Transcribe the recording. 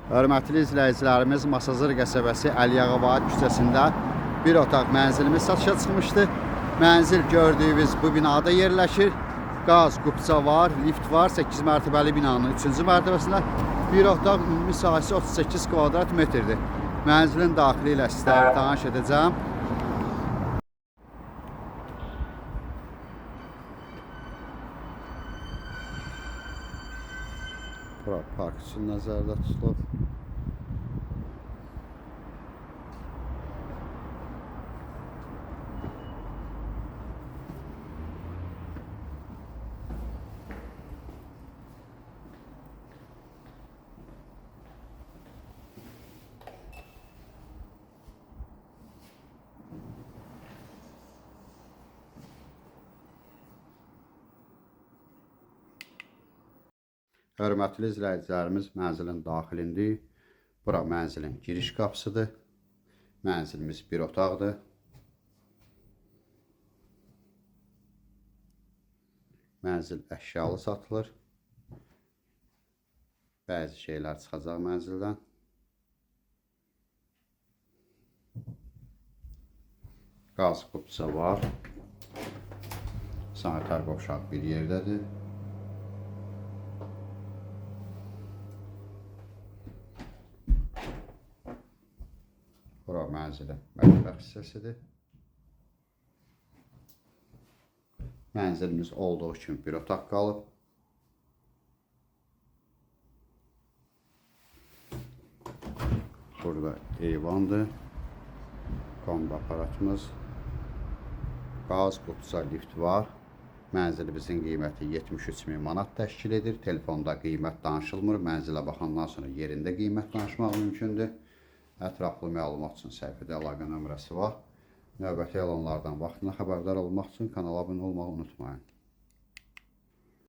Hörmətli izləyicilərimiz, Masazır qəsəbəsi Əliyağabad küçəsində bir otaq mənzilimiz satışa çıxmışdı. Mənzil gördüyünüz bu binada yerləşir. Qaz, qubça var, lift var. 8 mərtəbəli binanın 3-cü mərtəbəsində bir otaq ümumi sahəsi 38 kvadrat metrdir. Mənzilin daxili ilə sizlərlə tanış edəcəm. Bura park üçün nəzərdə tutulub. Hörmətli izləyicilərimiz, mənzilin daxilindir. Bura mənzilin giriş qapısıdır. Mənzilimiz bir otaqdır. Mənzil əşyalı satılır. Bəzi şeylər çıxacaq mənzildən. Qaz qubça var. Sanitar qovşaq bir yerdədir. Bura mənzilin mətbəx hissəsidir. Mənzilimiz olduğu kimi bir otaq qalıb. Burada eyvandır. Kombi aparatımız. Qaz, qubça, lift var. Mənzilimizin qiyməti 73.000 manat təşkil edir. Telefonda qiymət danışılmır. Mənzilə baxandan sonra yerində qiymət danışmaq mümkündür. Ətraflı məlumat üçün səhifədə əlaqə nömrəsi var. Növbəti elanlardan vaxtında xəbərdar olmaq üçün kanala abunə olmağı unutmayın.